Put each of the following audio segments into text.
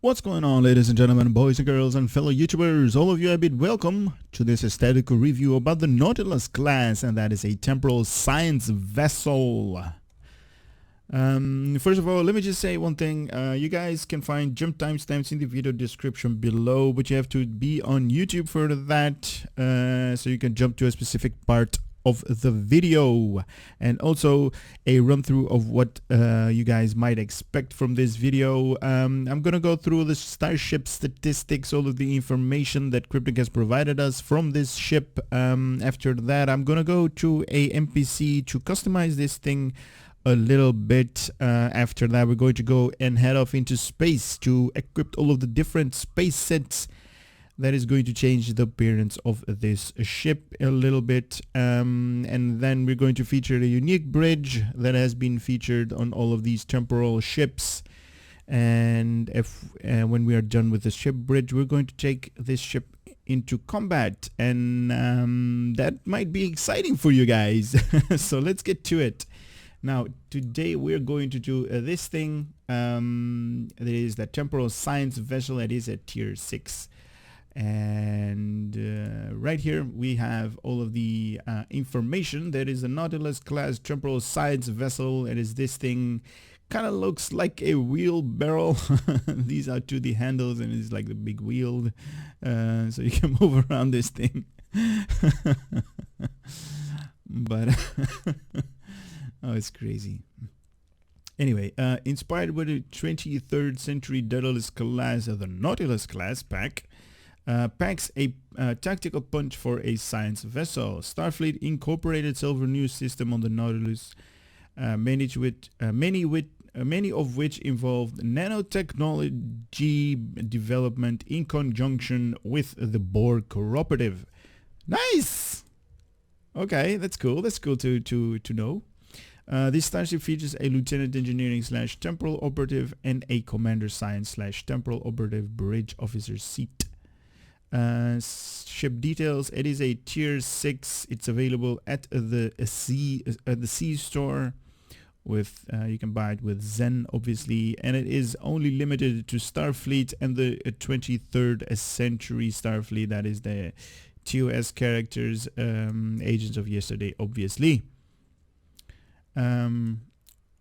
What's going on, ladies and gentlemen, boys and girls and fellow YouTubers? All of you have been welcome to this aesthetic review about the Nautilus class, and that is a temporal science vessel. First of all, let me just say one thing. You guys can find jump timestamps in the video description below, but you have to be on YouTube for that, so you can jump to a specific part of the video, and also a run through of what you guys might expect from this video. I'm gonna go through the Starship statistics, all of the information that Cryptic has provided us from this ship. After that, I'm gonna go to a NPC to customize this thing a little bit. After that, we're going to go and head off into space to equip all of the different space sets. That is going to change the appearance of this ship a little bit, and then we're going to feature a unique bridge that has been featured on all of these temporal ships. And when we are done with the ship bridge, we're going to take this ship into combat, and that might be exciting for you guys. So let's get to it. Now, today we're going to do this thing. That is the Temporal Science Vessel. That is at tier 6. And right here we have all of the information. That is a Nautilus-class Temporal Science Vessel. It is this thing. Kind of looks like a wheelbarrow. These are 2D handles, and it's like the big wheel, so you can move around this thing. But oh, it's crazy. Anyway, inspired by the 23rd century Daedalus class, the Nautilus class pack packs a tactical punch for a science vessel. Starfleet incorporated several new systems on the Nautilus, many of which involved nanotechnology development in conjunction with the Borg cooperative. Nice. Okay, that's cool. That's cool to know. This starship features a lieutenant engineering / temporal operative and a commander science / temporal operative bridge officer seat. Ship details: it is a tier 6. It's available at the C store. With you can buy it with Zen, obviously, and it is only limited to Starfleet and the 23rd century Starfleet. That is the TOS characters, agents of yesterday, obviously.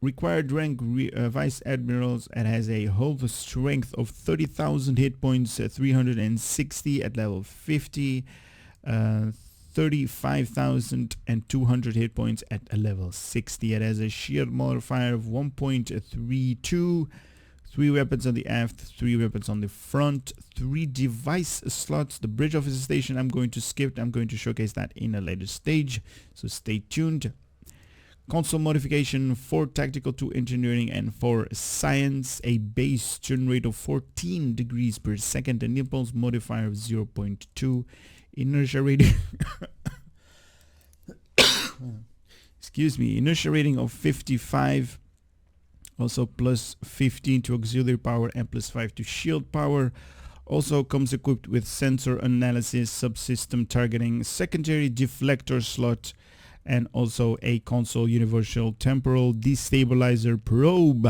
Required rank Vice Admirals. It has a hull strength of 30,000 hit points, 360 at level 50, 35,200 hit points at level 60. It has a shield modifier of 1.32, 3 weapons on the aft, 3 weapons on the front, 3 device slots. The bridge officer station I'm going to skip. I'm going to showcase that in a later stage, so stay tuned. Console modification: 4 tactical, 2 engineering, and 4 science. A base turn rate of 14 degrees per second. An impulse modifier of 0.2. Inertia rating excuse me, inertia rating of 55. Also plus 15 to auxiliary power and plus 5 to shield power. Also comes equipped with sensor analysis, subsystem targeting, secondary deflector slot, and also a console universal temporal destabilizer probe.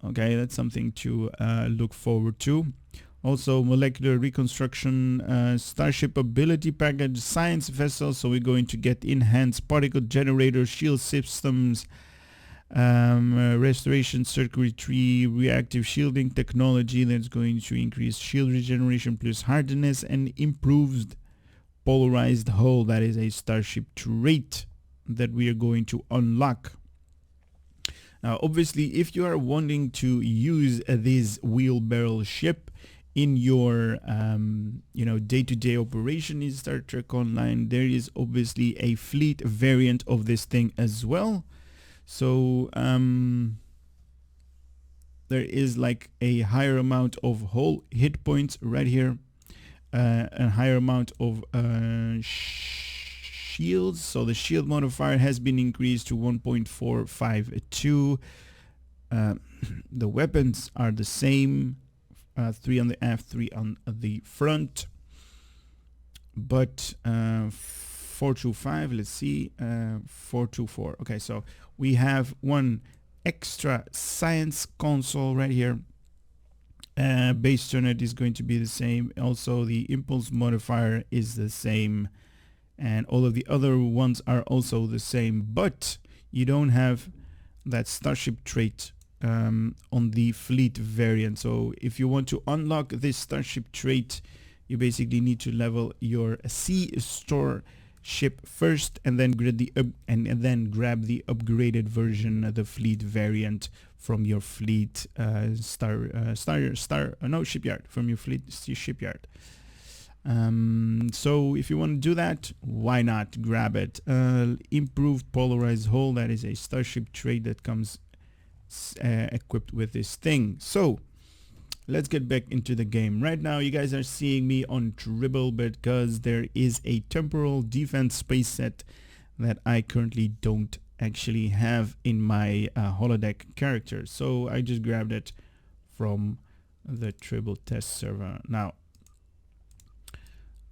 Okay, that's something to look forward to. Also molecular reconstruction, starship ability package, science vessel. So we're going to get enhanced particle generator, shield systems, restoration circuitry, reactive shielding technology that's going to increase shield regeneration plus hardness, and improved polarized hull. That is a starship trait that we are going to unlock. Now, obviously, if you are wanting to use this wheelbarrow ship in your day-to-day operation in Star Trek Online, there is obviously a fleet variant of this thing as well. So there is like a higher amount of hull hit points right here. A higher amount of shields. So the shield modifier has been increased to 1.452. The weapons are the same, 3 on the aft, 3 on the front. But 425, let's see, 424. Okay, so we have one extra science console right here. Base turret is going to be the same. Also, the impulse modifier is the same, and all of the other ones are also the same, but you don't have that starship trait on the fleet variant. So if you want to unlock this starship trait, you basically need to level your sea store ship first, and then grab the upgraded version, the fleet variant, from your fleet shipyard, from your fleet shipyard. So if you want to do that, why not grab it? Improved polarized hull, that is a starship trait that comes equipped with this thing. So let's get back into the game. Right now you guys are seeing me on Dribble because there is a temporal defense space set that I currently don't actually have in my holodeck character. So I just grabbed it from the Dribble test server. Now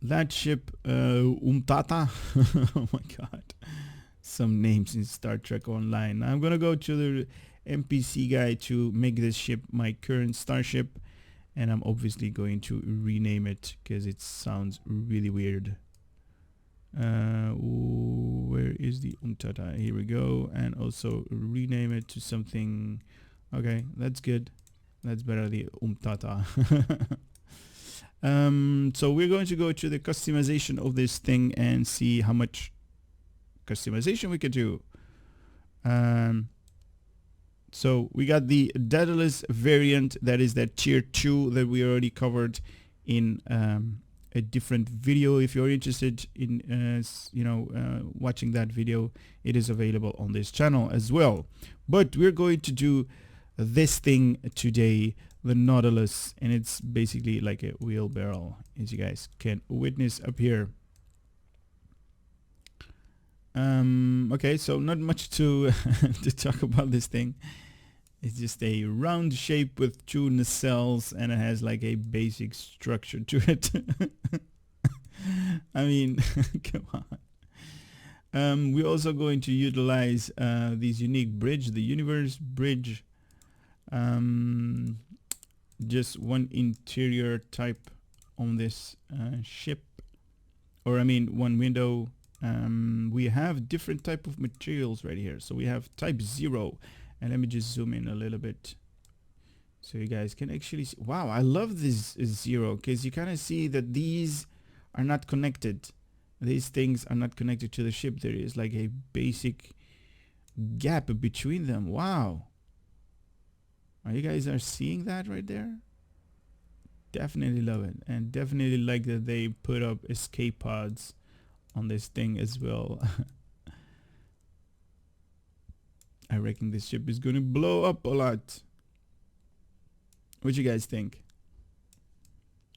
that ship, Umtata, oh my god, some names in Star Trek Online. Now I'm gonna go to the NPC guy to make this ship my current starship, and I'm obviously going to rename it because it sounds really weird. Where is the Umtata? Here we go. And also rename it to something. Okay, that's good. That's better, the Umtata. So we're going to go to the customization of this thing and see how much customization we could do. So we got the Daedalus variant, that is that tier 2 that we already covered in a different video. If you're interested in watching that video, it is available on this channel as well. But we're going to do this thing today, the Nautilus, and it's basically like a wheelbarrow, as you guys can witness up here. Okay, so not much to to talk about this thing. It's just a round shape with 2 nacelles, and it has like a basic structure to it. I mean, come on. We're also going to utilize this unique bridge, the universe bridge. Just one interior type on this ship, or I mean one window. We have different type of materials right here. So we have type 0, and let me just zoom in a little bit so you guys can actually see. Wow, I love this 0 because you kind of see that these are not connected. These things are not connected to the ship. There is like a basic gap between them. Wow. Are you guys seeing that right there? Definitely love it, and definitely like that they put up escape pods on this thing as well. I reckon this ship is gonna blow up a lot. What you guys think?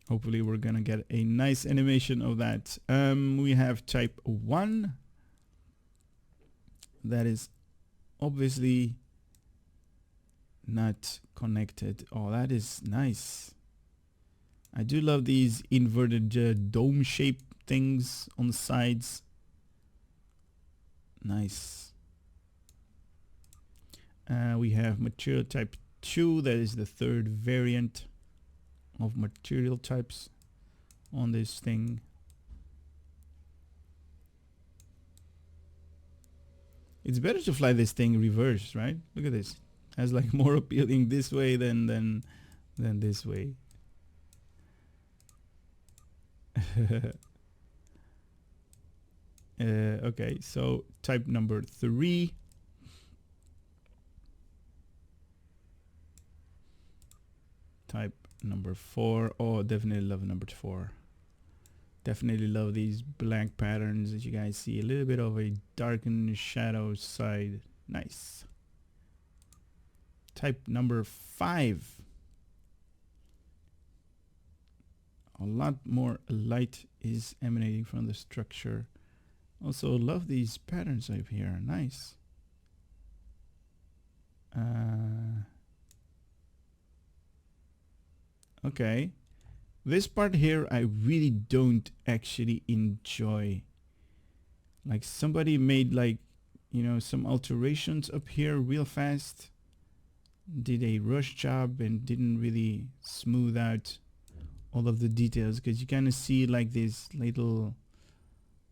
Hopefully we're gonna get a nice animation of that. We have type 1. That is obviously not connected. Oh, that is nice. I do love these inverted dome shaped things on the sides. Nice. We have material type 2. That is the 3rd variant of material types on this thing. It's better to fly this thing reverse, right? Look at this. Has like more appealing this way than this way. Okay, so type number 3. Type number 4. Oh, definitely love number 4. Definitely love these black patterns that you guys see. A little bit of a darkened shadow side. Nice. Type number 5. A lot more light is emanating from the structure. Also love these patterns up here. Nice. Okay. This part here I really don't actually enjoy. Like somebody made like, you know, some alterations up here real fast. did a rush job and didn't really smooth out all of the details, because you kind of see like this little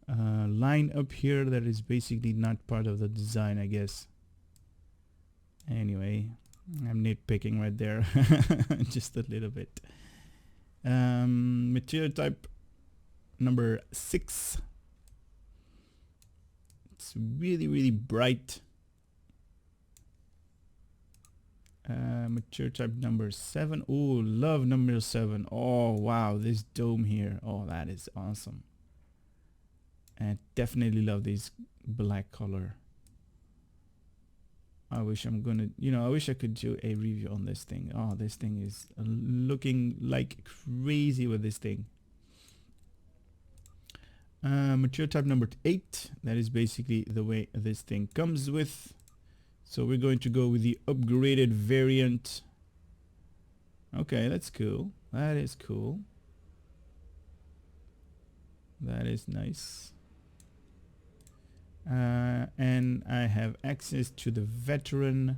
line up here that is basically not part of the design, I guess. Anyway, I'm nitpicking right there just a little bit. Material type number 6. It's really bright. Material type number 7. Oh, love number 7. Oh wow, this dome here. Oh, that is awesome. I definitely love this black color. I wish I'm gonna, I wish I could do a review on this thing. Oh, this thing is looking like crazy with this thing. Material type number 8. That is basically the way this thing comes with. So we're going to go with the upgraded variant. Okay, that's cool. That is cool. That is nice. And I have access to the veteran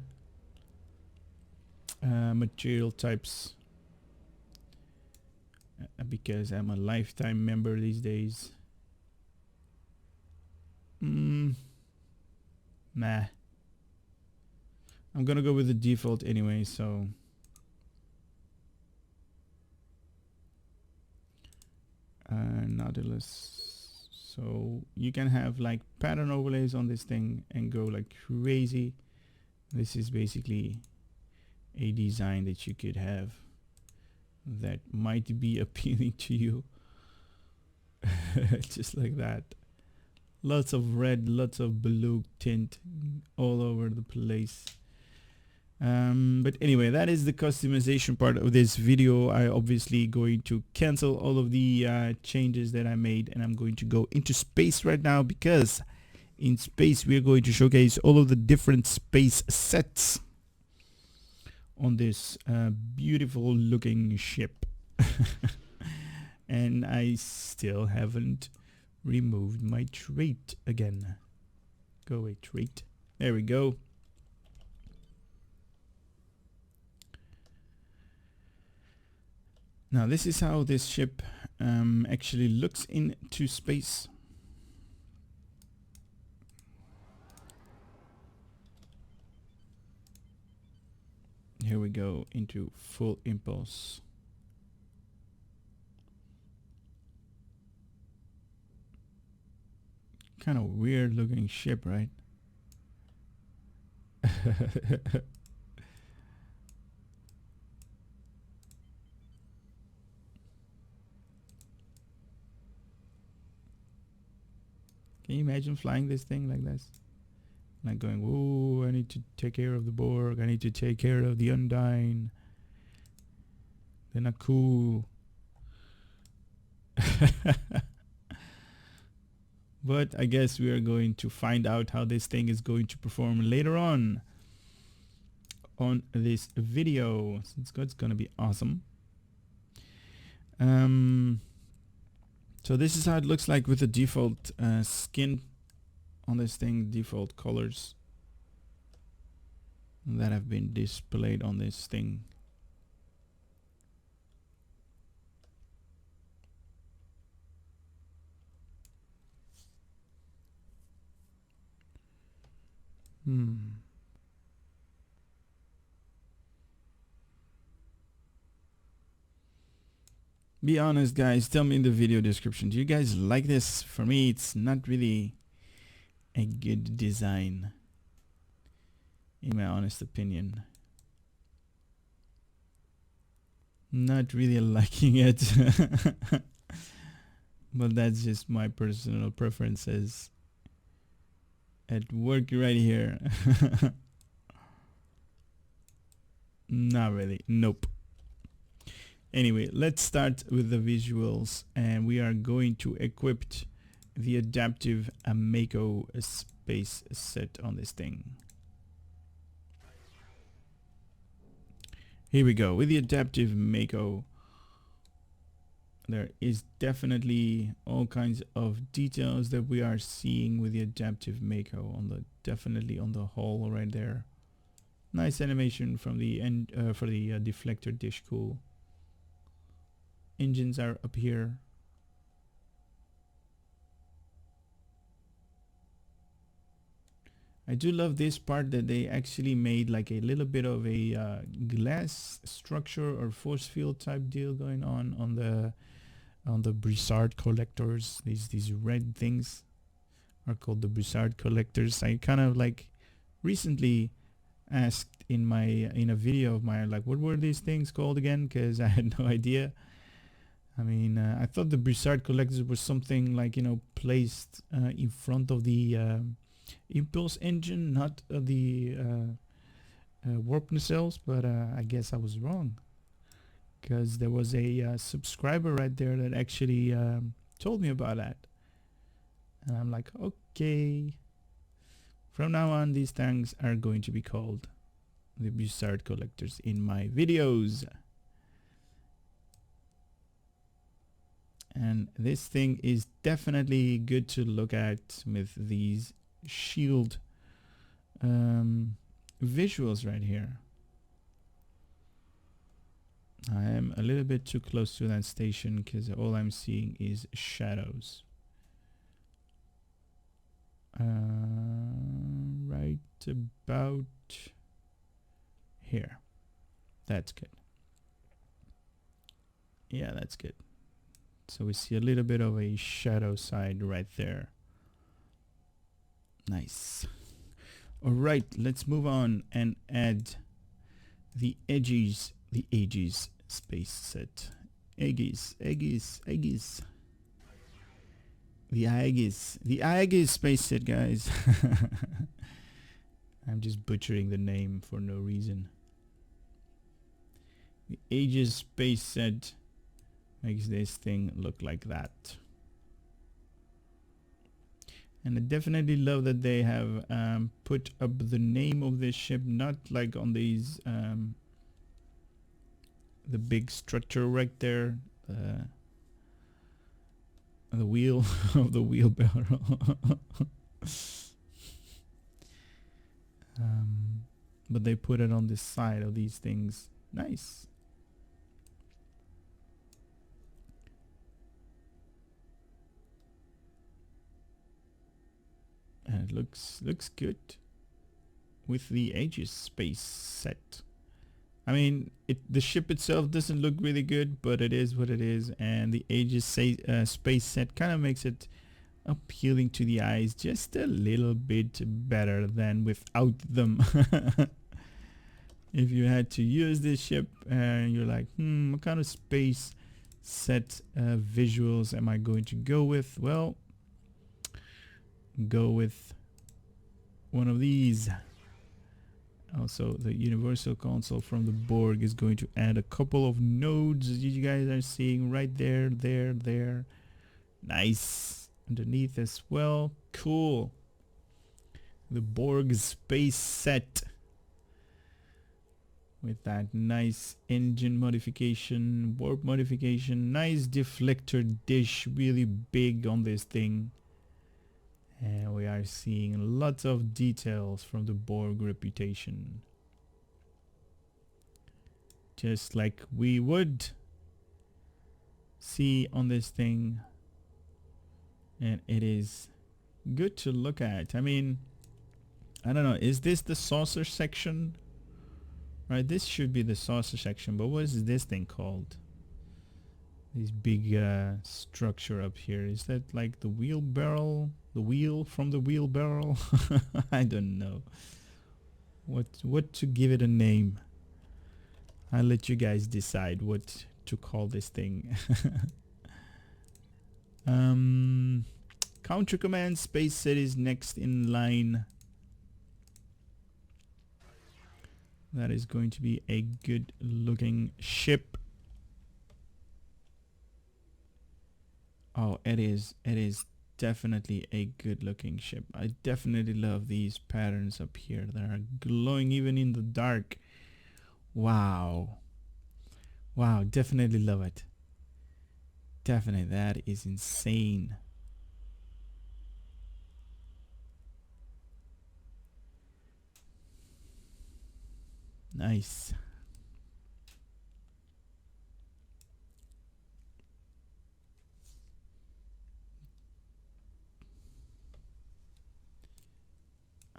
material types because I'm a lifetime member these days. Nah. I'm gonna go with the default anyway, so Nautilus. So you can have like pattern overlays on this thing and go like crazy. This is basically a design that you could have that might be appealing to you. Just like that. Lots of red, lots of blue tint all over the place. But anyway, that is the customization part of this video. I obviously going to cancel all of the changes that I made, and I'm going to go into space right now, because in space we are going to showcase all of the different space sets on this beautiful looking ship. And I still haven't removed my trait again. Go away, trait. There we go. Now this is how this ship actually looks into space. Here we go into full impulse. Kind of weird looking ship, right? Can you imagine flying this thing like this? Like going, whoa, I need to take care of the Borg. I need to take care of the Undyne. They're not cool. But I guess we are going to find out how this thing is going to perform later on this video. It's going to be awesome. So this is how it looks like with the default skin on this thing, default colors that have been displayed on this thing. Be honest, guys. Tell me in the video description. Do you guys like this? For me, it's not really a good design, in my honest opinion. Not really liking it. But that's just my personal preferences at work right here. Not really. Nope. Anyway, let's start with the visuals, and we are going to equip the adaptive Mako space set on this thing. Here we go. With the adaptive Mako, there is definitely all kinds of details that we are seeing with the adaptive Mako on the definitely on the hull right there. Nice animation from the end for the deflector dish. Cool. Engines are up here. I do love this part that they actually made like a little bit of a glass structure or force field type deal going on the Broussard collectors. These red things are called the Broussard collectors. I kind of like recently asked in a video of mine, like, what were these things called again, because I had no idea. I mean, I thought the Broussard collectors was something like, you know, placed in front of the impulse engine, not the warp nacelles, but I guess I was wrong, because there was a subscriber right there that actually told me about that, and I'm like, okay, from now on these tanks are going to be called the Broussard collectors in my videos. And this thing is definitely good to look at with these shield visuals right here. I am a little bit too close to that station because all I'm seeing is shadows. Right about here. That's good. Yeah, that's good. So we see a little bit of a shadow side right there. Nice. All right, let's move on and add the Aegis space set. Aegis. The Aegis space set, guys. I'm just butchering the name for no reason. The Aegis space set makes this thing look like that. And I definitely love that they have put up the name of this ship, not like on these the big structure right there, the wheel of the wheelbarrow. But they put it on the side of these things. Nice. And it looks good with the Aegis space set. I mean, the ship itself doesn't look really good, but it is what it is, and the Aegis space set kind of makes it appealing to the eyes just a little bit better than without them. If you had to use this ship and you're like, what kind of space set visuals am I going to go with? Well, go with one of these. Also, the universal console from the Borg is going to add a couple of nodes you guys are seeing right there, there. Nice. Underneath as well. Cool. The Borg space set with that nice engine modification, warp modification, nice deflector dish, really big on this thing. And we are seeing lots of details from the Borg reputation. Just like we would see on this thing. And it is good to look at. I mean, I don't know, is this the saucer section? Right, this should be the saucer section, but what is this thing called? This big structure up here. Is that like the wheelbarrow? The wheel from the wheelbarrow? I don't know what to give it a name. I'll let you guys decide what to call this thing. Counter Command space set is next in line. That is going to be a good looking ship. Oh, it is definitely a good looking ship. I definitely love these patterns up here that are glowing even in the dark. Wow, definitely love it. Definitely, that is insane. Nice.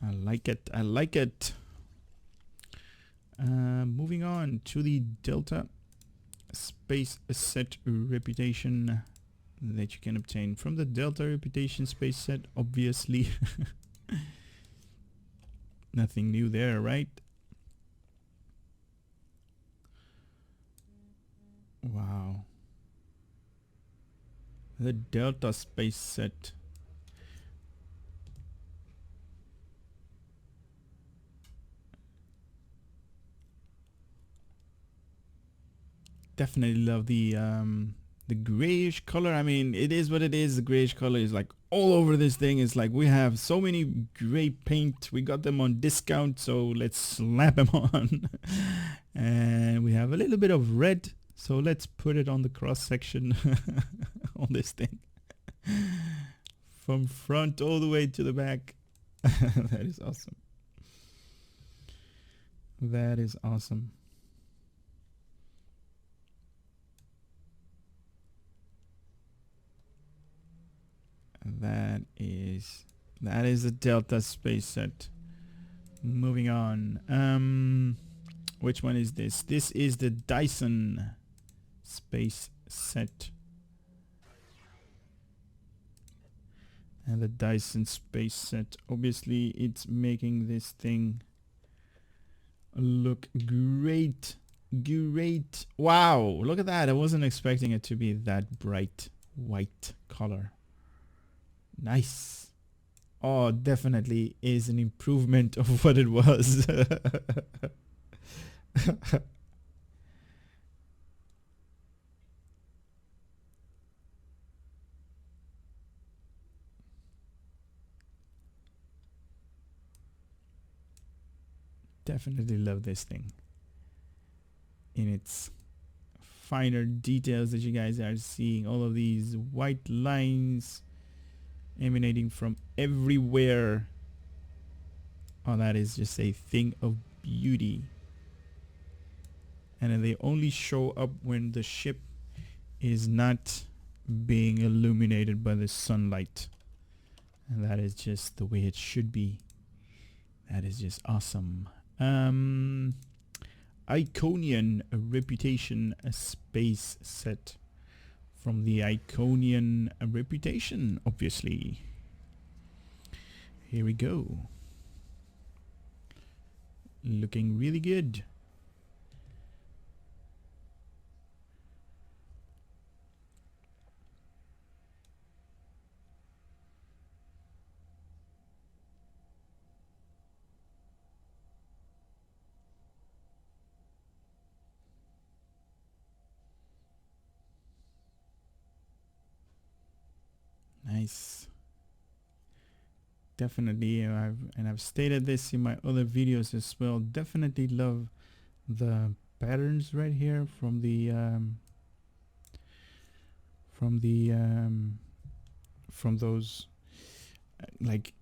I like it. I like it. Moving on to the Delta space set reputation that you can obtain from the Delta reputation space set, obviously. Nothing new there, right? Wow. The Delta space set. Definitely love the grayish color. I mean, it is what it is. The grayish color is like all over this thing. It's like we have so many gray paint. We got them on discount, so let's slap them on. And we have a little bit of red, so let's put it on the cross section on this thing. From front all the way to the back. That is awesome. That is awesome. That is a Delta space set. Moving on. Which one is this? This is the Dyson space set. And the Dyson space set, obviously it's making this thing look great. Great. Wow, look at that. I wasn't expecting it to be that bright white color. Nice. Oh, definitely is an improvement of what it was. Definitely love this thing in its finer details that you guys are seeing. All of these white lines emanating from everywhere. Oh, that is just a thing of beauty. And then they only show up when the ship is not being illuminated by the sunlight. And that is just the way it should be. That is just awesome. Iconian reputation space set. From the Iconian reputation, obviously. Here we go. Looking really good. Nice. Definitely, I've stated this in my other videos as well. Definitely love the patterns right here from those like,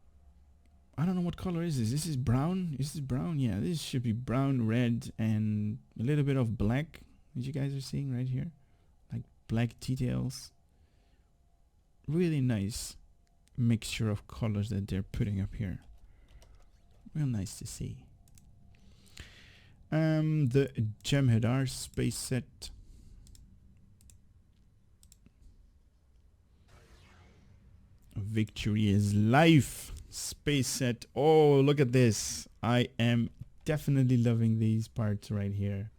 I don't know what color is this. This is brown. Is this brown? Yeah, this should be brown, red, and a little bit of black, as you guys are seeing right here, like black details. Really nice mixture of colors that they're putting up here. Real nice to see. The Jem'Hadar space set. Victory is life space set. Oh, look at this. I am definitely loving these parts right here.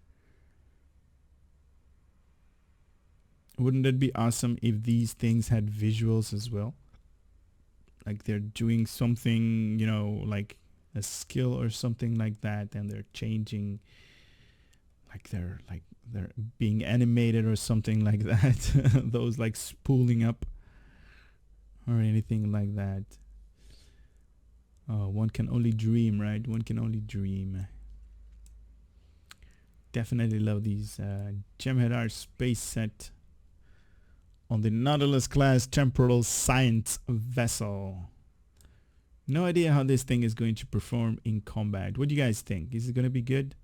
Wouldn't it be awesome if these things had visuals as well? Like they're doing something, you know, like a skill or something like that, and they're changing, like they're being animated or something like that. Those like spooling up or anything like that. Oh, one can only dream, right? One can only dream. Definitely love these Jem'Hadar space set on the Nautilus-class Temporal Science Vessel. No idea how this thing is going to perform in combat. What do you guys think? Is it going to be good?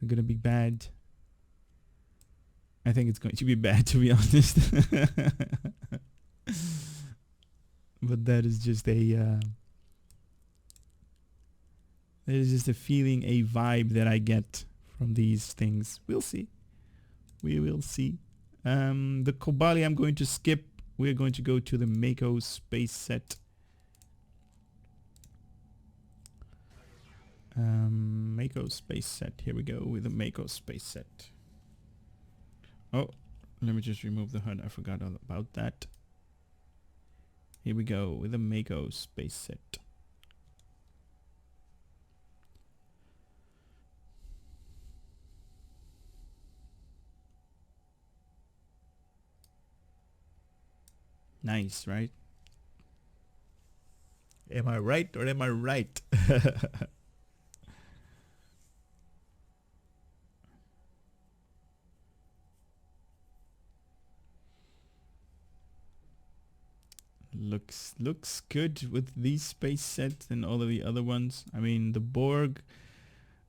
It's gonna be bad. I think it's going to be bad, to be honest. But that is just a feeling, a vibe that I get from these things. We'll see. We will see. The Kobali I'm going to skip. We're going to go to the Mako space set. Mako space set. Here we go with the Mako space set. Oh, let me just remove the HUD. I forgot all about that. Here we go with the Mako space set. Nice, right? Am I right or am I right? Looks good with these space sets and all of the other ones. I mean, the Borg,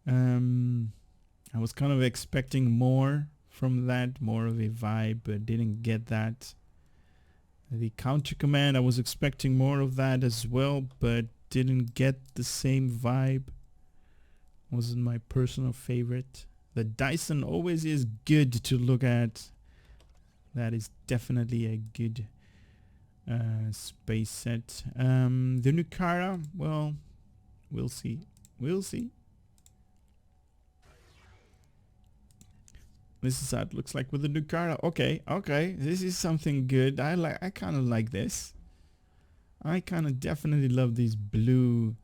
I was kind of expecting more from that, more of a vibe, but didn't get that. The Counter Command, I was expecting more of that as well, but didn't get the same vibe. Wasn't my personal favorite. The Dyson always is good to look at. That is definitely a good space set. The Nukara, well, we'll see. We'll see. This is how it looks like with the Nukara. Okay, okay, this is something good. I kind of like this. I kind of definitely love these blue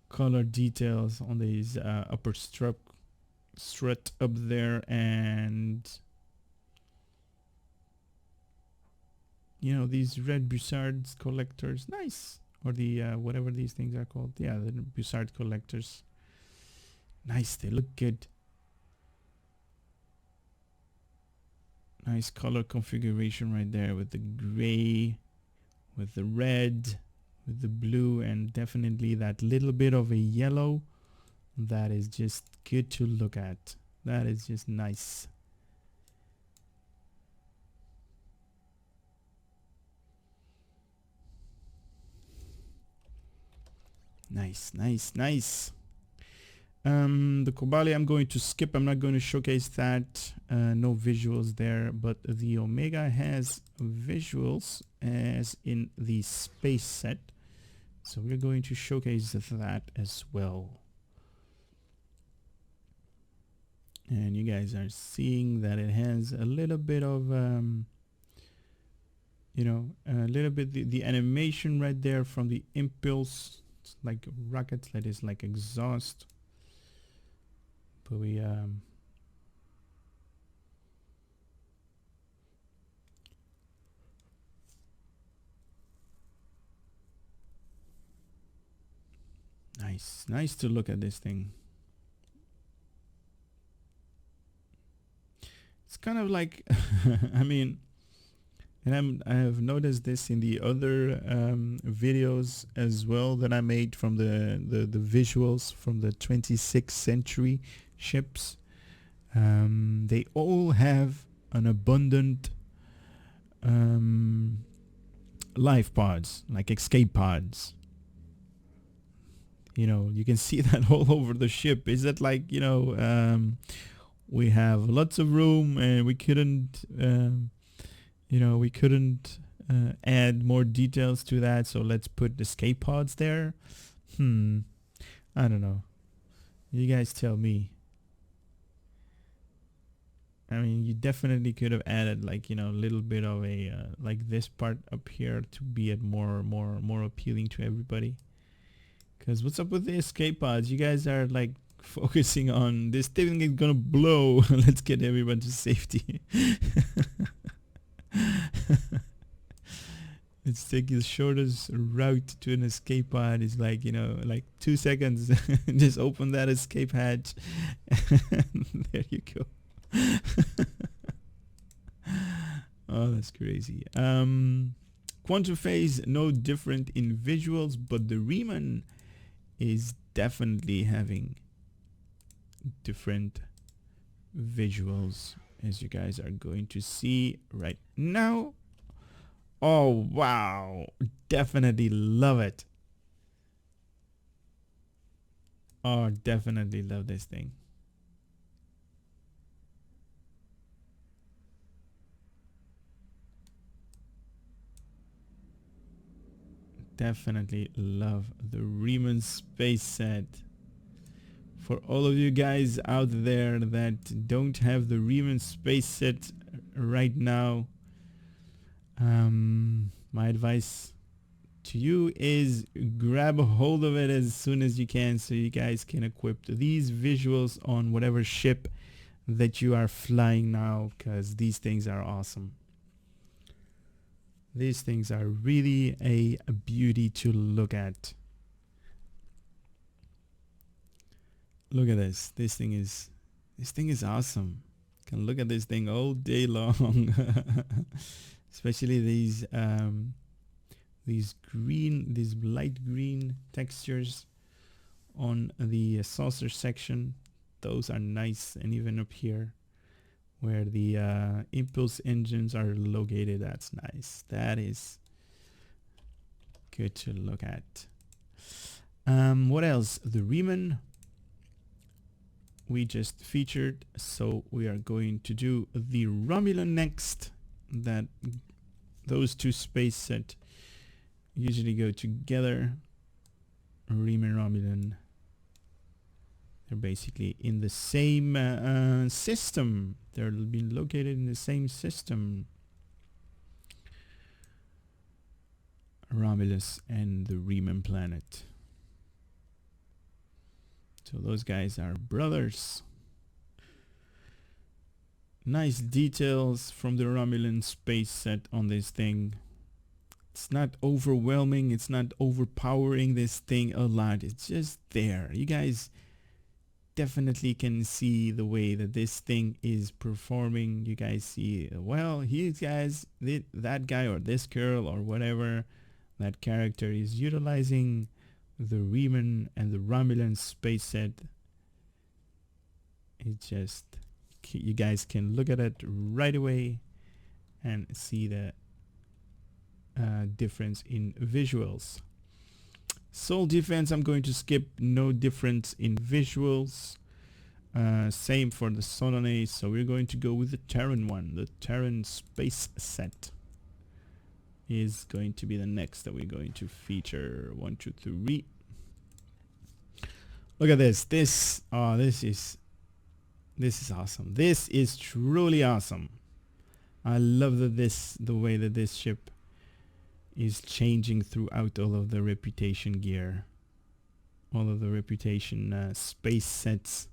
color details on these upper strut up there, and you know, these red Bussards collectors. Nice. Or the whatever these things are called. Yeah, the Bussard collectors. Nice, they look good. Nice color configuration right there with the gray, with the red, with the blue, and definitely that little bit of a yellow. That is just good to look at. That is just nice. Nice, nice, nice. The Kobali I'm going to skip. I'm not going to showcase that. No visuals there, but the Omega has visuals as in the space set. So we're going to showcase that as well. And you guys are seeing that it has a little bit of, you know, a little bit the animation right there from the impulse, like rockets, that is like exhaust. But we nice to look at this thing. It's kind of like I mean, and I have noticed this in the other videos as well that I made from the visuals from the 26th century ships. They all have an abundant life pods, like escape pods. You know, you can see that all over the ship. Is that like, you know, we have lots of room and we couldn't you know, we couldn't add more details to that, so let's put escape pods there. I don't know, you guys tell me. I mean, you definitely could have added, like, you know, a little bit of a like this part up here to be it more appealing to everybody. Because what's up with the escape pods? You guys are like focusing on this thing is gonna blow. Let's get everyone to safety. Let's take the shortest route to an escape pod. Is like, you know, like 2 seconds. Just open that escape hatch. There you go. Oh, that's crazy. Quantum phase, no different in visuals, but the Riemann is definitely having different visuals, as you guys are going to see right now. Oh wow, definitely love it. Oh, definitely love this thing. Definitely love the Riemann space set. For all of you guys out there that don't have the Riemann space set right now, my advice to you is grab a hold of it as soon as you can, so you guys can equip these visuals on whatever ship that you are flying now, because these things are awesome. These things are really a beauty to look at. Look at this. This thing is awesome. Can look at this thing all day long. Especially these light green textures on the saucer section. Those are nice, and even up here where the impulse engines are located, that's nice. That is good to look at. What else? The Riemann we just featured, so we are going to do the Romulan next. That those two space set usually go together. Riemann, Romulan, they're basically in the same system. They're being located in the same system. Romulus and the Riemann planet. So those guys are brothers. Nice details from the Romulan space set on this thing. It's not overwhelming, it's not overpowering this thing a lot. It's just there. You guys definitely can see the way that this thing is performing. You guys see, well, that guy or this girl or whatever, that character is utilizing the Riemann and the Romulan space set. It's just, you guys can look at it right away and see the difference in visuals. Soul defense, I'm going to skip. No difference in visuals. Same for the Solanae, so we're going to go with the Terran one. The Terran space set is going to be the next that we're going to feature. 1, 2, 3. Look at this. This is awesome. This is truly awesome. I love the way that this ship is changing throughout all of the reputation gear, all of the reputation space sets.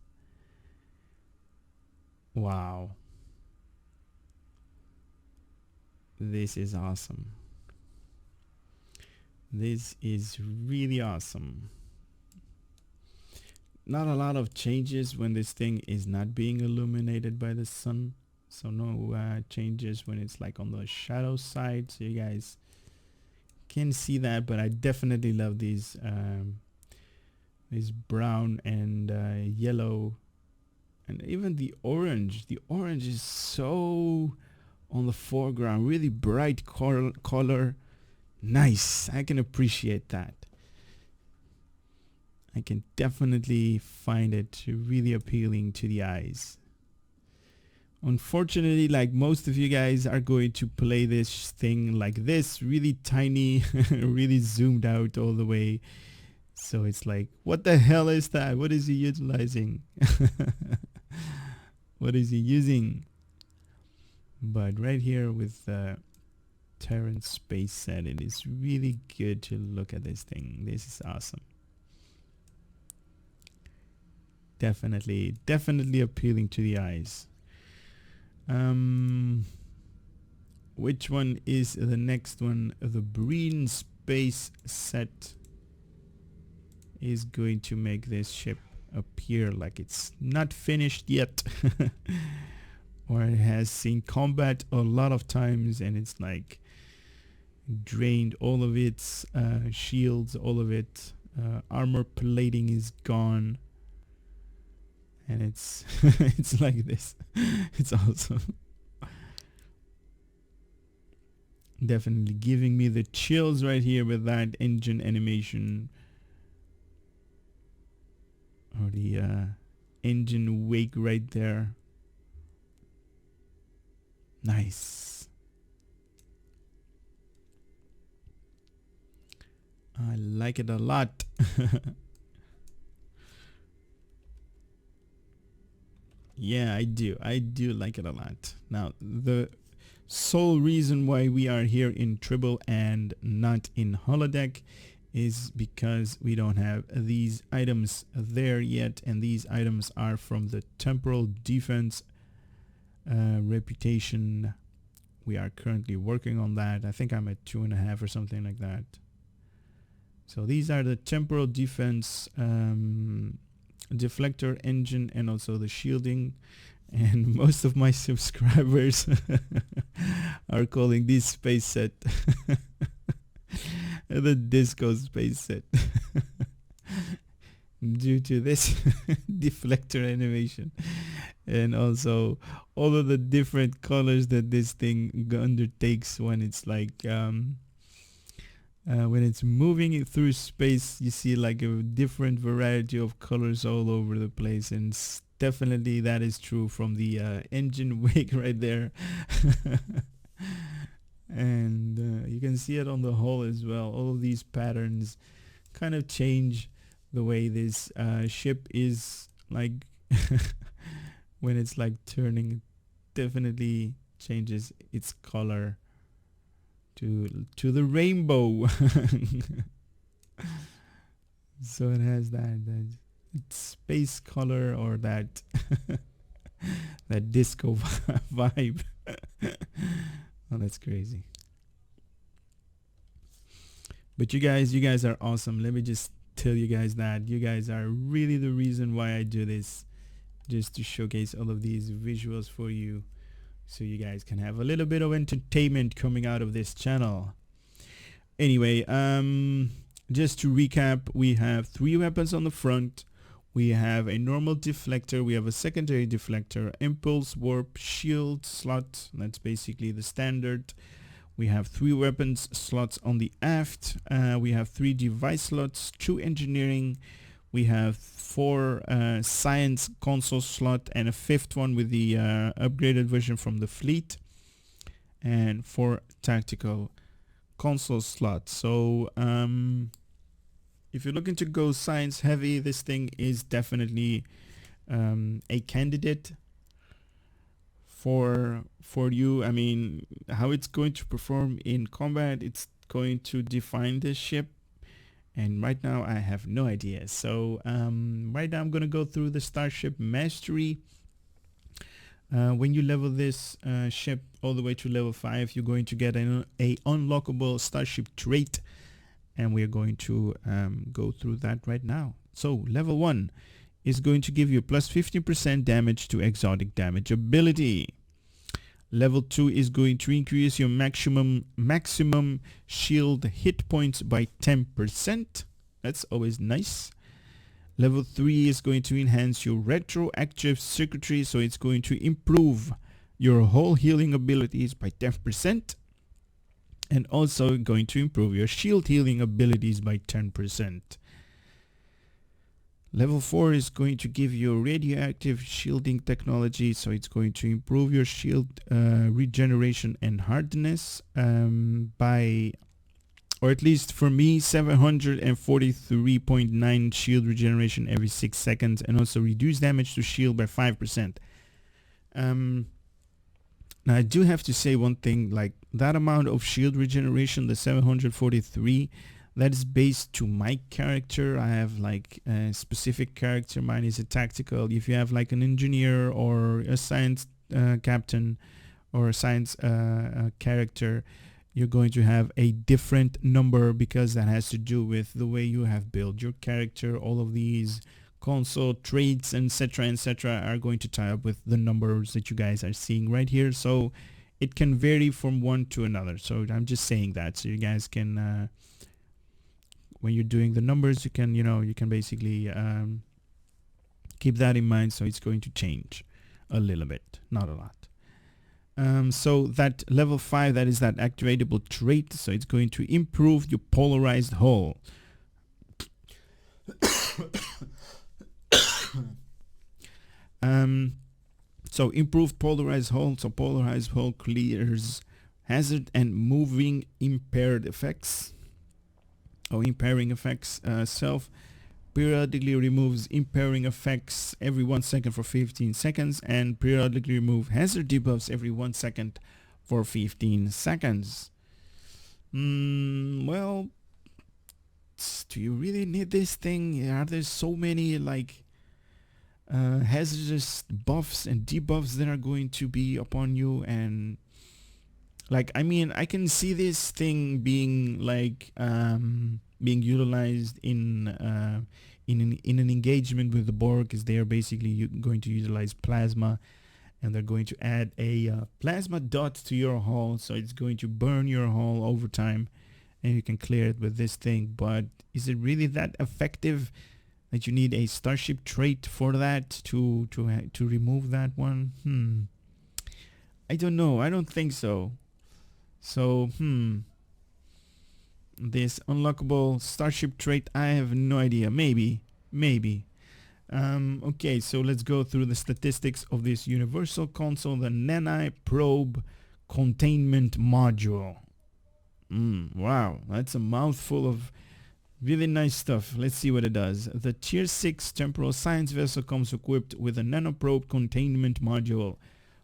Wow, this is awesome. This is really awesome. Not a lot of changes when this thing is not being illuminated by the sun, so no changes when it's like on the shadow side, so you guys can see that. But I definitely love these brown and yellow, and even the orange. The orange is so on the foreground, really bright color. Nice. I can appreciate that. I can definitely find it really appealing to the eyes. Unfortunately, like most of you guys are going to play this thing like this, really tiny, really zoomed out all the way. So it's like, what the hell is that? What is he utilizing? What is he using? But right here with the Terran space set, it is really good to look at this thing. This is awesome. Definitely appealing to the eyes. Which one is the next one? The Breen space set is going to make this ship appear like it's not finished yet. Or it has seen combat a lot of times and it's like drained all of its shields, all of it armor plating is gone, and it's it's like this. It's awesome. Definitely giving me the chills right here with that engine animation, or the engine wake right there. Nice. I like it a lot. Yeah, I do like it a lot. Now, the sole reason why we are here in Tribble and not in holodeck is because we don't have these items there yet, and these items are from the temporal defense reputation. We are currently working on that. I think I'm at 2.5 or something like that. So these are the temporal defense deflector engine and also the shielding, and most of my subscribers are calling this space set the disco space set due to this deflector animation, and also all of the different colors that this thing undertakes when it's like when it's moving it through space. You see like a different variety of colors all over the place, and definitely that is true from the engine wake right there. And you can see it on the hull as well. All of these patterns kind of change the way this ship is like when it's like turning. It definitely changes its color to the rainbow. So it has that space color, or that that disco vibe. Oh, that's crazy. But you guys are awesome. Let me just tell you guys that you guys are really the reason why I do this, just to showcase all of these visuals for you, so you guys can have a little bit of entertainment coming out of this channel. Anyway, just to recap, we have 3 weapons on the front. We have a normal deflector, we have a secondary deflector, impulse, warp, shield slot. That's basically the standard. We have 3 weapons slots on the aft. We have 3 device slots, 2 engineering. We have 4 science console slot, and a 5th one with the upgraded version from the fleet, and 4 tactical console slots. So if you're looking to go science heavy, this thing is definitely a candidate for you. I mean, how it's going to perform in combat, it's going to define this ship, and right now I have no idea. So right now I'm gonna go through the Starship Mastery. When you level this ship all the way to level 5, you're going to get a unlockable Starship trait, and we're going to go through that right now. So level 1 is going to give you plus 15% damage to exotic damage ability. Level 2 is going to increase your maximum shield hit points by 10%. That's always nice. Level 3 is going to enhance your retroactive circuitry, so it's going to improve your whole healing abilities by 10, and also going to improve your shield healing abilities by 10%. Level 4 is going to give you radioactive shielding technology, so it's going to improve your shield regeneration and hardness by, or at least for me, 743.9 shield regeneration every 6 seconds, and also reduce damage to shield by 5%. Now I do have to say one thing, like that amount of shield regeneration, the 743, that is based to my character. I have like a specific character. Mine is a tactical. If you have like an engineer or a science captain or a science character, you're going to have a different number, because that has to do with the way you have built your character. All of these console traits, etc., are going to tie up with the numbers that you guys are seeing right here. So it can vary from one to another. So I'm just saying that, so you guys can when you're doing the numbers, you can basically Keep that in mind. So it's going to change a little bit, not a lot. So that level 5, that is that activatable trait. So it's going to improve your polarized hull. So improved polarized hull. So polarized hull clears hazard and moving impaired effects. Or impairing effects. Self periodically removes impairing effects every 1 second for 15 seconds, and periodically remove hazard debuffs every 1 second for 15 seconds. Well, do you really need this thing? Are there so many like hazardous buffs and debuffs that are going to be upon you? And like, I mean, I can see this thing being like being utilized in an engagement with the Borg, because they are basically going to utilize plasma, and they're going to add a plasma dot to your hull, so it's going to burn your hull over time, and you can clear it with this thing. But is it really that effective that you need a Starship trait for that to remove that one? I don't know. I don't think so. So this unlockable Starship trait, I have no idea. Maybe. Okay, so let's go through the statistics of this universal console, the Nani Probe Containment Module. Wow, that's a mouthful of really nice stuff. Let's see what it does. The Tier 6 Temporal Science Vessel comes equipped with a Nanoprobe Containment Module.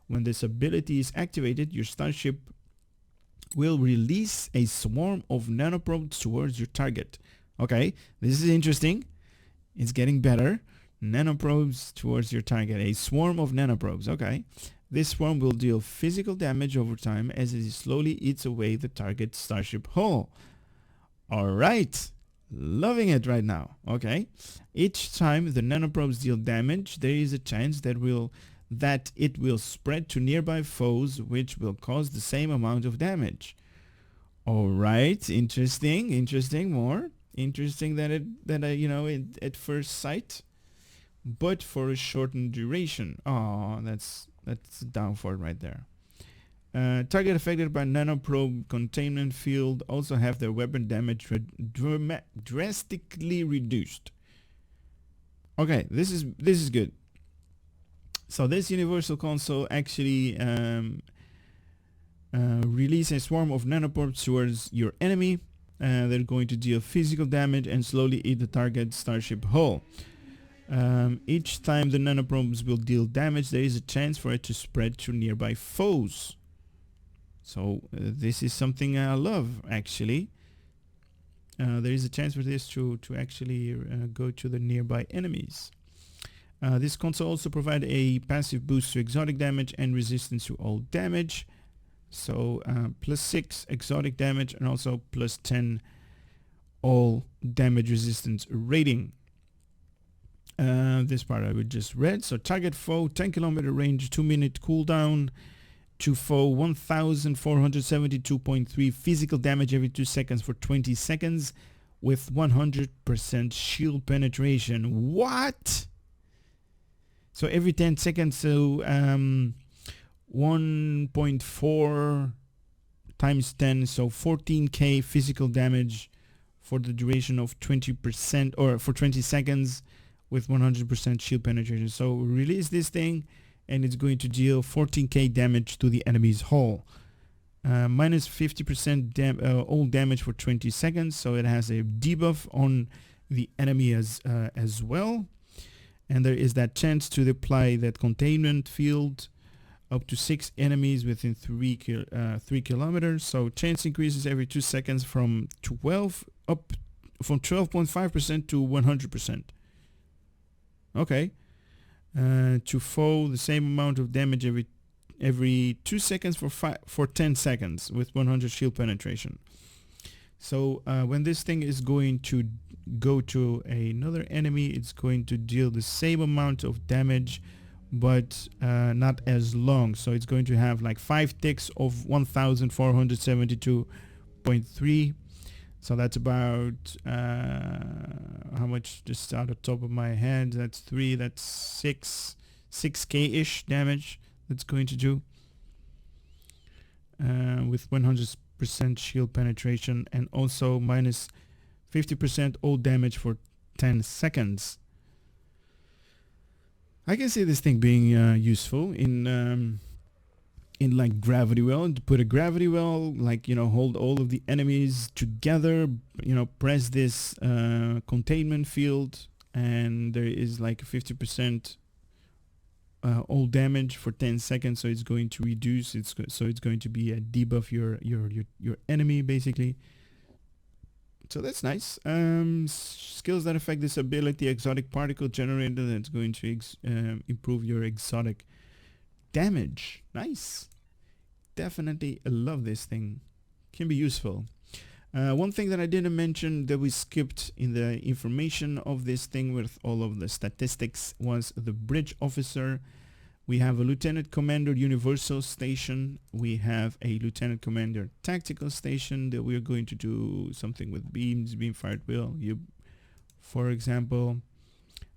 When this ability is activated, your Starship will release a swarm of nanoprobes towards your target. Okay, this is interesting. It's getting better. Nanoprobes towards your target. A swarm of nanoprobes. Okay. This swarm will deal physical damage over time as it slowly eats away the target Starship hull. Alright. Loving it right now. Okay. Each time the nanoprobes deal damage, there is a chance that it will spread to nearby foes, which will cause the same amount of damage. Alright. Interesting. More interesting than at first sight, but for a shortened duration. Oh, that's down for it right there. Target affected by nanoprobe containment field also have their weapon damage drastically reduced. Okay, this is good. So this universal console actually release a swarm of nanoprobes towards your enemy. They're going to deal physical damage and slowly eat the target Starship hull. Each time the nanoprobes will deal damage, there is a chance for it to spread to nearby foes. So this is something I love, actually. There is a chance for this to actually go to the nearby enemies. This console also provides a passive boost to exotic damage and resistance to all damage. So +6 exotic damage and also +10 all damage resistance rating. This part I would just read. So target foe 10 kilometer range, 2-minute cooldown. To foe 1472.3 physical damage every 2 seconds for 20 seconds with 100% shield penetration. What? So every 10 seconds, so 1.4 times 10, so 14k physical damage for the duration of 20%, or for 20 seconds with 100% shield penetration. So release this thing and it's going to deal 14k damage to the enemy's hull. Minus 50% all damage for 20 seconds, so it has a debuff on the enemy as well. And there is that chance to apply that containment field up to 6 enemies within 3 kilometers. So chance increases every 2 seconds from 12.5% to 100%. Okay. To foe the same amount of damage every 2 seconds for 10 seconds with 100 shield penetration. So when this thing is going to go to another enemy, it's going to deal the same amount of damage, but not as long. So it's going to have like 5 ticks of 1472.3. So that's about how much, just out of the top of my head, that's 3, that's 6k-ish damage that's going to do. With 100% shield penetration, and also minus 50% all damage for 10 seconds. I can see this thing being useful in like gravity well. To put a gravity well, like, you know, hold all of the enemies together, you know, press this containment field, and there is like 50% all damage for 10 seconds, so it's going to reduce, so it's going to be a debuff your enemy basically. So that's nice. Skills that affect this ability: exotic particle generator, that's going to improve your exotic damage. Nice. Definitely love this thing. Can be useful. One thing that I didn't mention that we skipped in the information of this thing with all of the statistics was the bridge officer. We have a lieutenant commander universal station. We have a lieutenant commander tactical station that we're going to do something with beams, beam fired wheel. For example,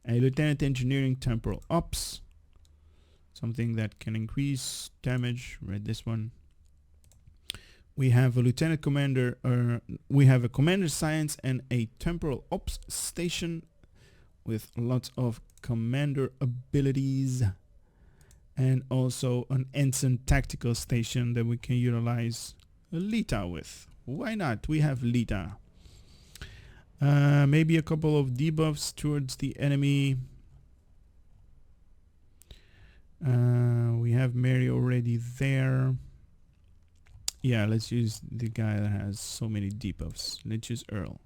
a lieutenant engineering temporal ops, something that can increase damage. Read this one. We have a lieutenant commander, we have a commander science and a temporal ops station with lots of commander abilities, and also an ensign tactical station that we can utilize Lita with. Why not? We have Lita. Maybe a couple of debuffs towards the enemy. We have Mary already there. Yeah, let's use the guy that has so many debuffs. Let's use Earl.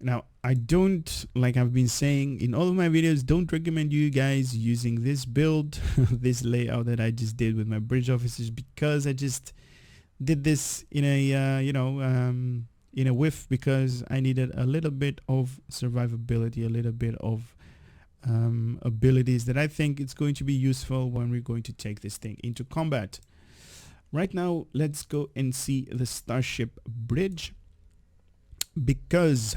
Now, I don't, like I've been saying in all of my videos, don't recommend you guys using this build, this layout that I just did with my bridge officers, because I just did this in a, in a whiff, because I needed a little bit of survivability, a little bit of abilities that I think it's going to be useful when we're going to take this thing into combat. Right now, let's go and see the Starship bridge, because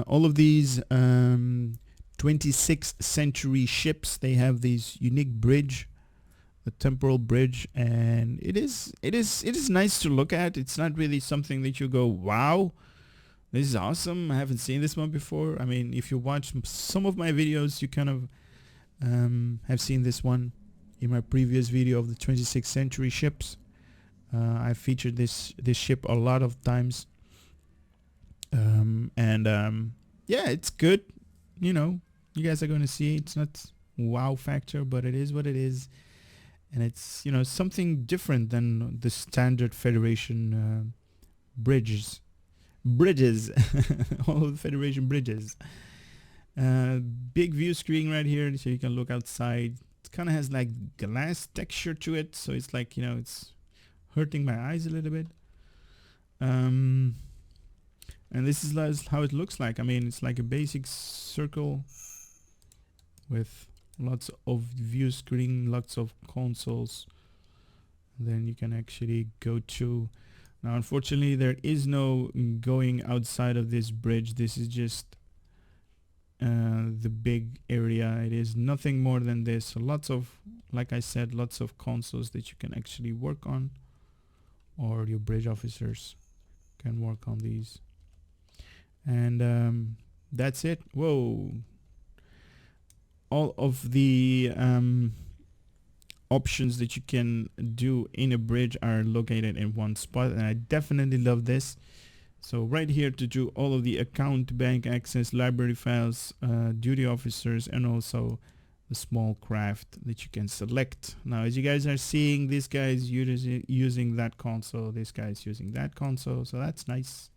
all of these 26th century ships, they have this unique bridge, the temporal bridge, and it is nice to look at. It's not really something that you go, wow, this is awesome, I haven't seen this one before. I mean, if you watch some of my videos, you kind of have seen this one in my previous video of the 26th century ships. I featured this ship a lot of times, yeah, it's good. You know, you guys are going to see it's not wow factor, but it is what it is, and it's, you know, something different than the standard Federation bridges all of the Federation bridges. Big view screen right here, so you can look outside. It kind of has like glass texture to it, so it's like, you know, it's hurting my eyes a little bit. And this is how it looks like. I mean, it's like a basic circle with lots of view screen, lots of consoles. Then you can actually go to, now unfortunately there is no going outside of this bridge. This is just the big area. It is nothing more than this. So lots of, like I said, lots of consoles that you can actually work on, or your bridge officers can work on these. And that's it. Whoa. All of the options that you can do in a bridge are located in one spot, and I definitely love this. So right here to do all of the account, bank access, library files, duty officers, and also the small craft that you can select. Now, as you guys are seeing, this guy is using that console, this guy is using that console, so that's nice.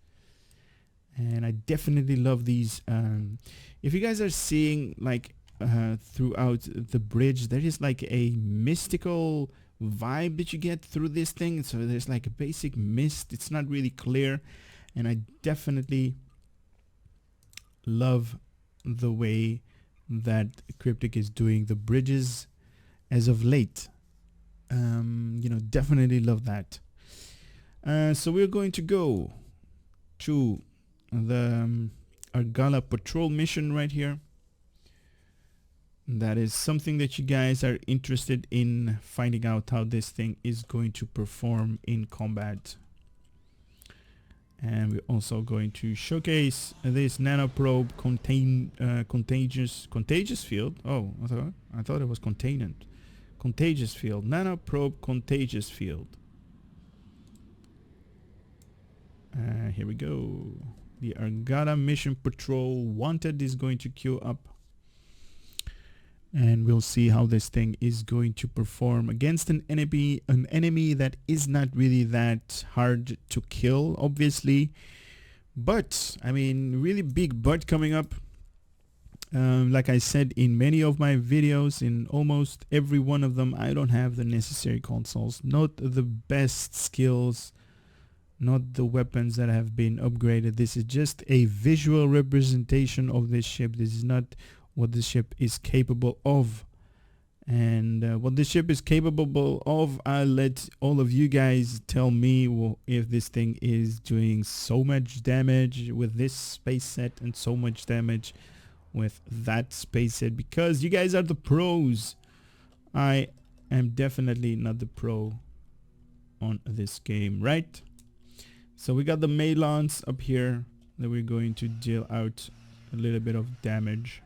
And I definitely love these. If you guys are seeing, like, throughout the bridge, there is like a mystical vibe that you get through this thing. So there's like a basic mist. It's not really clear, and I definitely love the way that Cryptic is doing the bridges as of late. You know, definitely love that. So we're going to go to the Argala patrol mission right here. That is something that you guys are interested in finding out how this thing is going to perform in combat. And we're also going to showcase this nanoprobe contagious field. Oh, I thought it was containment. Contagious field. Nanoprobe contagious field. Here we go. The Argala mission patrol wanted is going to queue up. And we'll see how this thing is going to perform against an enemy that is not really that hard to kill, obviously. But, I mean, really big but coming up. Like I said in many of my videos, in almost every one of them, I don't have the necessary consoles, not the best skills, not the weapons that have been upgraded. This is just a visual representation of this ship. This is not what the ship is capable of. And what the ship is capable of, I'll let all of you guys tell me if this thing is doing so much damage with this space set and so much damage with that space set, because you guys are the pros. I am definitely not the pro on this game, right? So we got the Melons up here that we're going to deal out a little bit of damage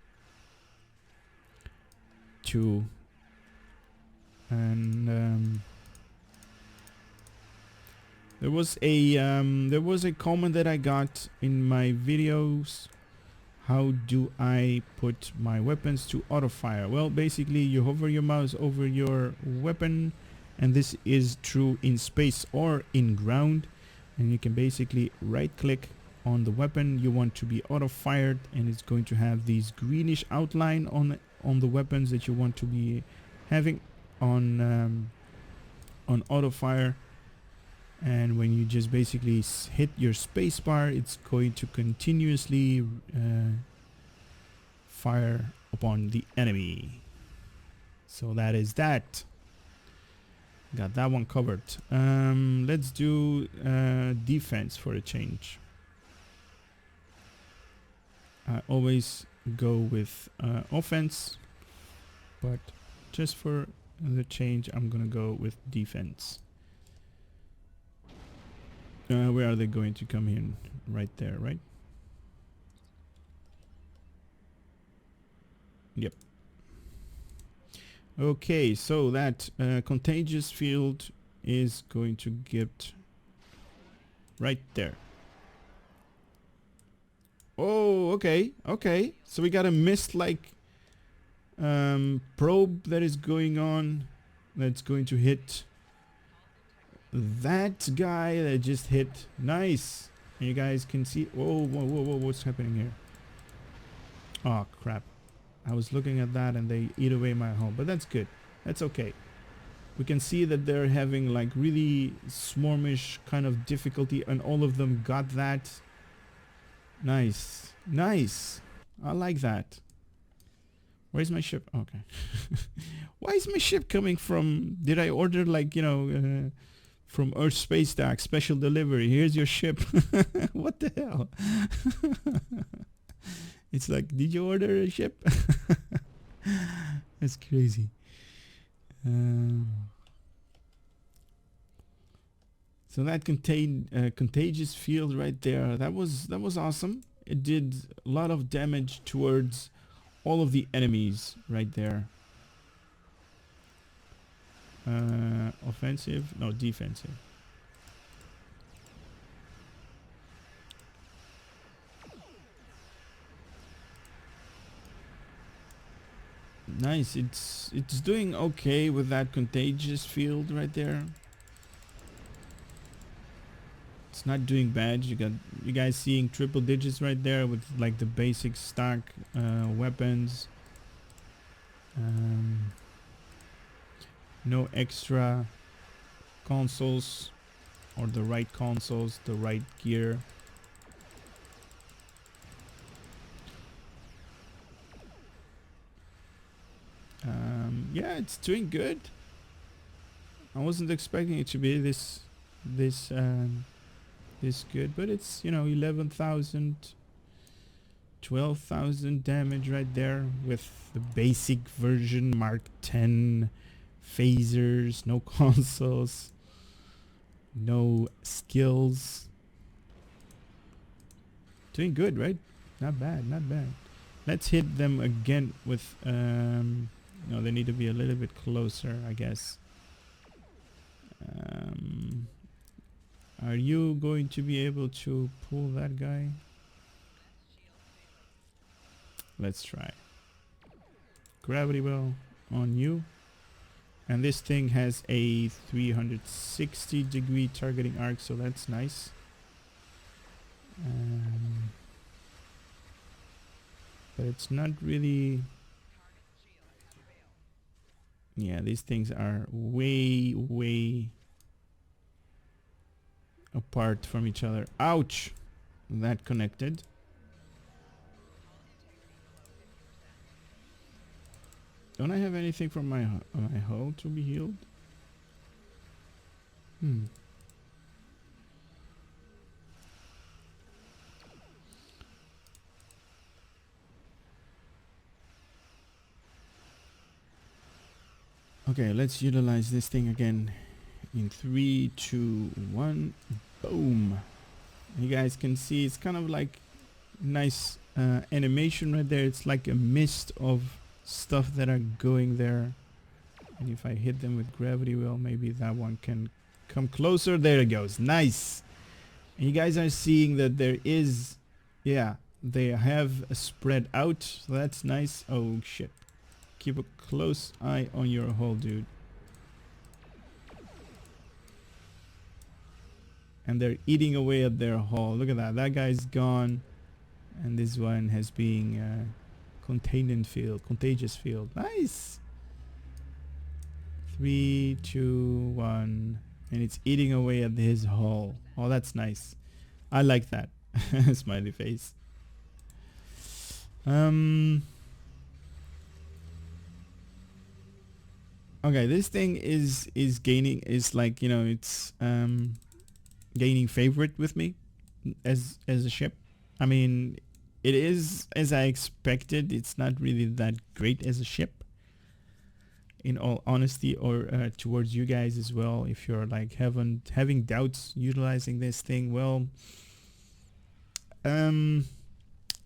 to. And there was a comment that I got in my videos. How do I put my weapons to auto fire? Well, basically you hover your mouse over your weapon, and this is true in space or in ground, and you can basically right click on the weapon you want to be auto fired, and it's going to have these greenish outline on the weapons that you want to be having on auto fire. And when you just basically hit your space bar, it's going to continuously fire upon the enemy. So that is that. Got that one covered. Let's do defense for a change. I always go with offense, but just for the change, I'm gonna go with defense. Where are they going to come in? Right there, right? Yep. Okay, so that contagious field is going to get right there. Oh, okay, okay. So we got a mist-like probe that is going on. That's going to hit that guy that just hit. Nice. And you guys can see. Whoa, whoa, whoa, whoa, what's happening here? Oh crap, I was looking at that and they eat away my home, but that's good, that's okay. We can see that they're having like really swarmish kind of difficulty, and all of them got that. Nice, nice. I like that. Where's my ship? Okay. Why is my ship coming from, did I order like, you know, from Earth Space Dock, special delivery, here's your ship. What the hell? It's like, did you order a ship? That's crazy. So that contained contagious field right there. That was awesome. It did a lot of damage towards all of the enemies right there. Offensive? No, defensive. Nice. It's doing okay with that contagious field right there. It's not doing bad. You guys seeing triple digits right there with like the basic stock weapons. No extra consoles, or the right consoles, the right gear. Yeah, it's doing good. I wasn't expecting it to be this this good, but it's, you know, 11,000, 12,000 damage right there with the basic version, Mark 10 phasers, no consoles, no skills. Doing good, right? Not bad, not bad. Let's hit them again with no, they need to be a little bit closer, I guess. Are you going to be able to pull that guy? Let's try. Gravity well on you. And this thing has a 360 degree targeting arc, so that's nice. But it's not really... Yeah, these things are way apart from each other. Ouch! That connected. Don't I have anything from my hull to be healed? Okay, let's utilize this thing again. In 3, 2, 1, boom. You guys can see it's kind of like nice animation right there. It's like a mist of stuff that are going there. And if I hit them with gravity well, maybe that one can come closer. There it goes. Nice. And you guys are seeing that there is, yeah, they have spread out. So that's nice. Oh shit. Keep a close eye on your hull, dude. And they're eating away at their hull. Look at that. That guy's gone. And this one has been containment field, contagious field. Nice. 3, 2, 1. And it's eating away at his hull. Oh, that's nice. I like that. Smiley face. Okay, this thing is gaining, is like, you know, it's gaining favorite with me as a ship. I mean, it is as I expected. It's not really that great as a ship, in all honesty, or towards you guys as well. If you're like having doubts utilizing this thing, well,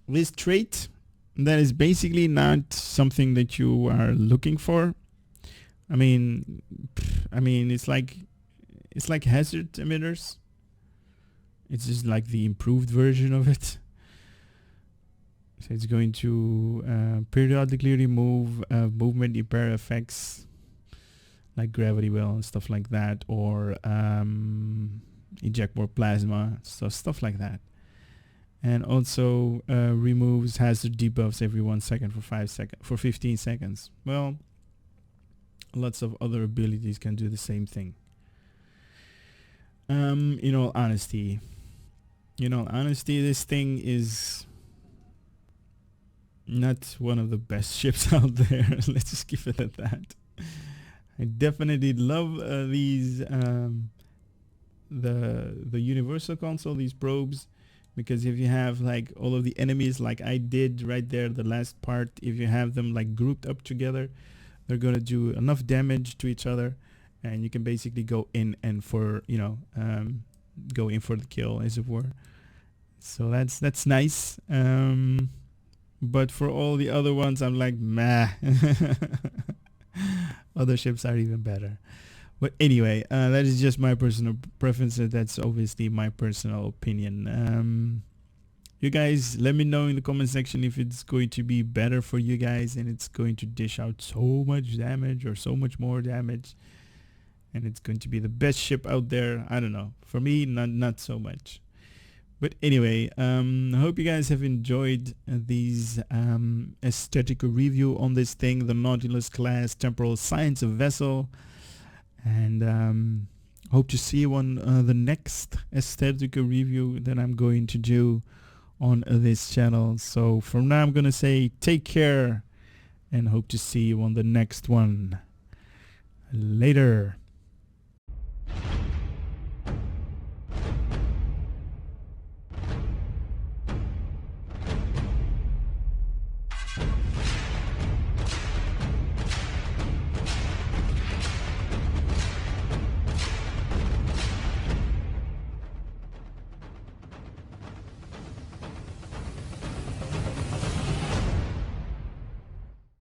this trait that is basically not something that you are looking for. I mean, it's like hazard emitters. It's just like the improved version of it. So it's going to periodically remove movement impair effects like gravity well and stuff like that, or eject more plasma, so stuff like that. And also removes hazard debuffs every 1 second for 15 seconds. Well, lots of other abilities can do the same thing. In all honesty, this thing is not one of the best ships out there. Let's just keep it at that. I definitely love these the universal console, these probes, because if you have like all of the enemies like I did right there, the last part, if you have them like grouped up together, they're gonna do enough damage to each other, and you can basically go in and for, you know, go in for the kill, as it were. So that's nice. But for all the other ones, I'm like, meh. Other ships are even better. But anyway, that is just my personal preference. That's obviously my personal opinion. You guys, let me know in the comment section if it's going to be better for you guys and it's going to dish out so much damage or so much more damage, and it's going to be the best ship out there. I don't know. For me, not so much. But anyway, I hope you guys have enjoyed these aesthetic review on this thing, the Nautilus-class Temporal Science Vessel. And hope to see you on the next aesthetic review that I'm going to do on this channel. So from now I'm going to say take care and hope to see you on the next one. Later.